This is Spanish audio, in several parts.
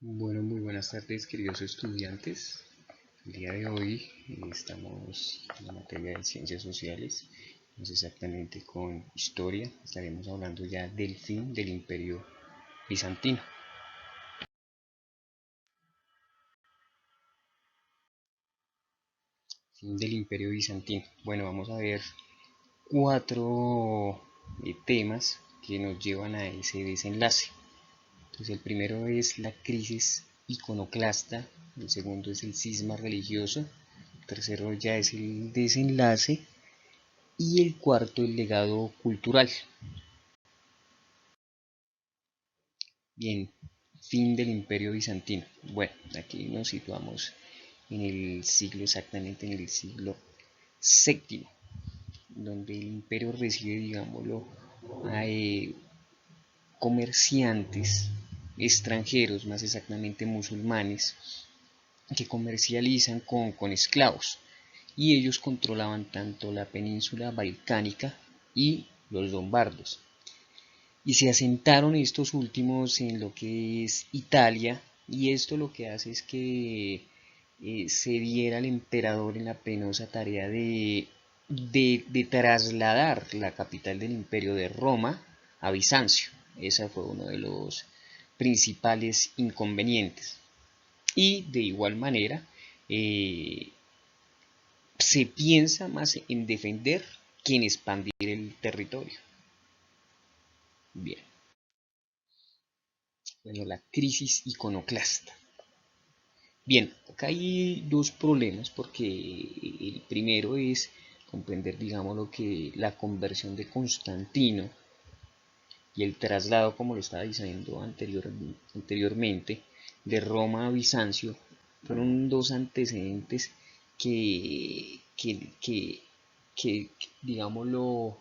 Bueno, muy buenas tardes, queridos estudiantes. El día de hoy estamos en la materia de ciencias sociales, más exactamente con historia. Estaremos hablando ya del fin del Imperio Bizantino. Fin del Imperio Bizantino. Bueno, vamos a ver cuatro temas que nos llevan a ese desenlace. Entonces, el primero es la crisis iconoclasta, el segundo es el cisma religioso, el tercero ya es el desenlace y el cuarto el legado cultural. Bien, fin del Imperio Bizantino. Bueno, aquí nos situamos en el siglo, exactamente en el siglo VII, donde el imperio recibe, digámoslo, a comerciantes extranjeros, más exactamente musulmanes, que comercializan con esclavos, y ellos controlaban tanto la península balcánica y los lombardos. Y se asentaron estos últimos en lo que es Italia, y esto lo que hace es que se diera al emperador en la penosa tarea de trasladar la capital del imperio de Roma a Bizancio. Ese fue uno de los principales inconvenientes. Y de igual manera, eh, se piensa más en defender que en expandir el territorio. Bien, bueno, la crisis iconoclasta. Bien, acá hay dos problemas porque el primero es comprender, digamos, lo que la conversión de Constantino y el traslado, como lo estaba diciendo anteriormente, de Roma a Bizancio, fueron dos antecedentes que digámoslo,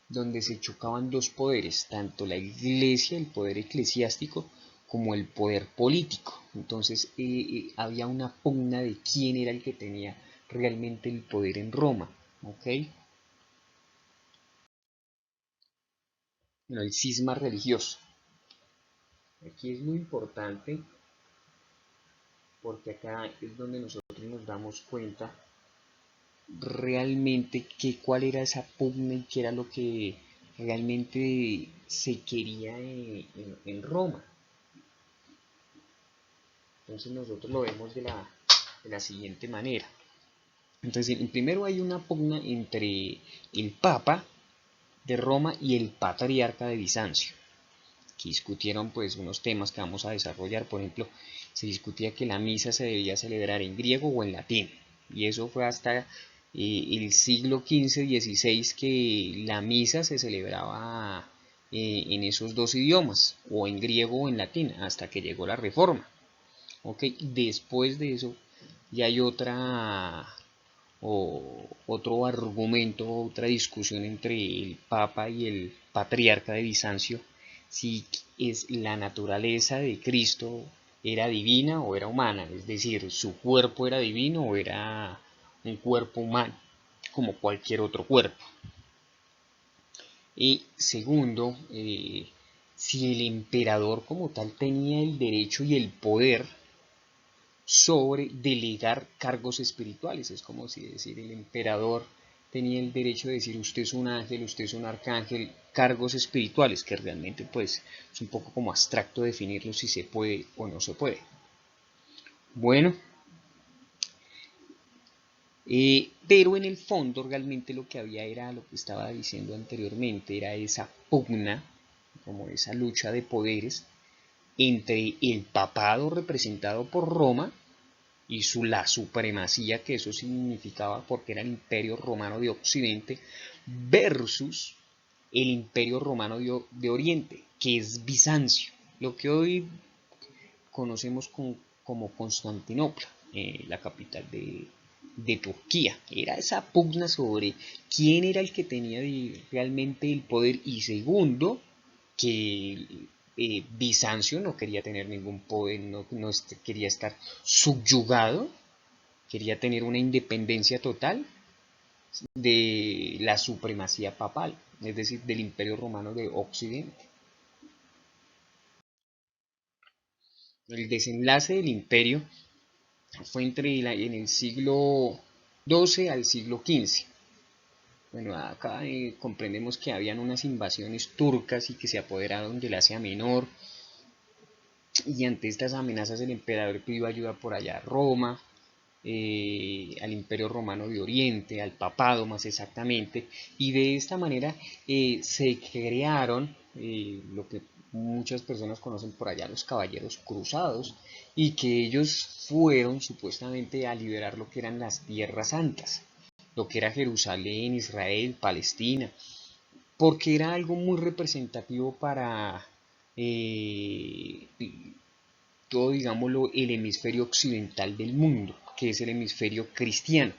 donde se chocaban dos poderes, tanto la iglesia, el poder eclesiástico, como el poder político. Entonces había una pugna de quién era el que tenía realmente el poder en Roma. ¿Ok? Bueno, el cisma religioso. Aquí es muy importante porque acá es donde nosotros nos damos cuenta realmente cuál era esa pugna y qué era lo que realmente se quería en Roma. Entonces nosotros lo vemos de la siguiente manera. Entonces, primero hay una pugna entre el Papa de Roma y el Patriarca de Bizancio, que discutieron pues unos temas que vamos a desarrollar. Por ejemplo, se discutía que la misa se debía celebrar en griego o en latín, y eso fue hasta el siglo XV-XVI que la misa se celebraba en esos dos idiomas, o en griego o en latín, hasta que llegó la Reforma. ¿Okay? Después de eso ya hay otro argumento, otra discusión entre el Papa y el Patriarca de Bizancio, si es la naturaleza de Cristo era divina o era humana, es decir, su cuerpo era divino o era un cuerpo humano, como cualquier otro cuerpo. Y segundo, si el emperador como tal tenía el derecho y el poder sobre delegar cargos espirituales. Es como si decir el emperador tenía el derecho de decir usted es un ángel, usted es un arcángel, cargos espirituales, que realmente pues es un poco como abstracto definirlo si se puede o no se puede. Bueno, pero en el fondo realmente lo que había era lo que estaba diciendo anteriormente, era esa pugna, como esa lucha de poderes entre el papado representado por Roma y la supremacía que eso significaba porque era el imperio romano de Occidente versus el imperio romano de Oriente, que es Bizancio, lo que hoy conocemos como Constantinopla, la capital de Turquía. Era esa pugna sobre quién era el que tenía realmente el poder, y segundo, que Bizancio no quería tener ningún poder, no quería estar subyugado, quería tener una independencia total de la supremacía papal, es decir, del imperio romano de Occidente. El desenlace del imperio fue en el siglo XII al siglo XV. Bueno, acá comprendemos que habían unas invasiones turcas y que se apoderaron del Asia Menor, y ante estas amenazas el emperador pidió ayuda por allá a Roma, al Imperio Romano de Oriente, al papado más exactamente, y de esta manera se crearon lo que muchas personas conocen por allá, los caballeros cruzados, y que ellos fueron supuestamente a liberar lo que eran las tierras santas, lo que era Jerusalén, Israel, Palestina, porque era algo muy representativo para todo, digámoslo, el hemisferio occidental del mundo, que es el hemisferio cristiano.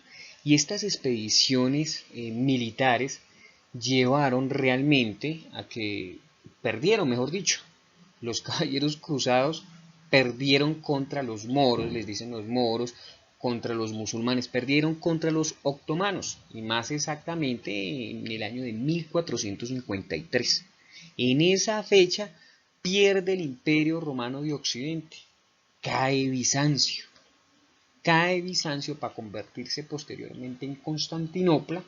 Y estas expediciones militares llevaron realmente a que perdieron, mejor dicho, los caballeros cruzados perdieron contra los moros, les dicen los moros, contra los musulmanes, perdieron contra los otomanos, y más exactamente en el año de 1453. En esa fecha pierde el Imperio Romano de Occidente, cae Bizancio. Cae Bizancio para convertirse posteriormente en Constantinopla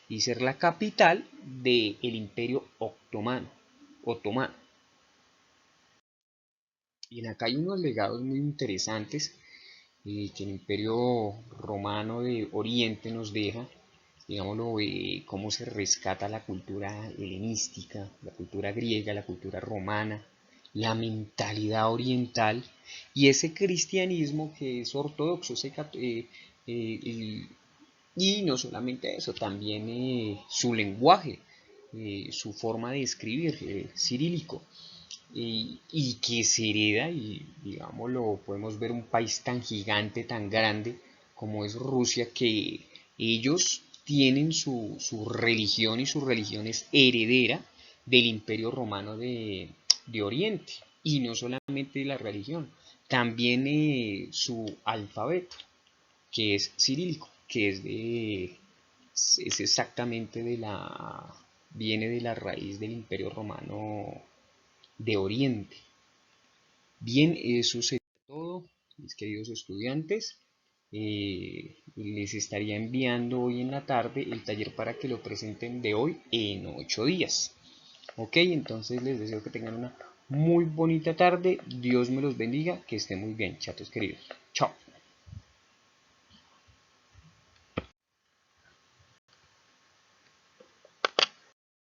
y ser la capital del Imperio otomano. Y acá hay unos legados muy interesantes que el Imperio Romano de Oriente nos deja, digámoslo, cómo se rescata la cultura helenística, la cultura griega, la cultura romana, la mentalidad oriental y ese cristianismo que es ortodoxo, y no solamente eso, también su lenguaje, su forma de escribir, cirílico, y que se hereda, y digámoslo, podemos ver un país tan gigante, tan grande como es Rusia, que ellos tienen su religión, y su religión es heredera del Imperio Romano de Oriente, y no solamente la religión, también su alfabeto, que es cirílico, que es exactamente viene de la raíz del Imperio Romano de Oriente. Bien, eso sería todo, mis queridos estudiantes. Les estaría enviando hoy en la tarde el taller para que lo presenten de hoy en 8 días. Ok, entonces les deseo que tengan una muy bonita tarde. Dios me los bendiga, que estén muy bien, chatos queridos. Chao.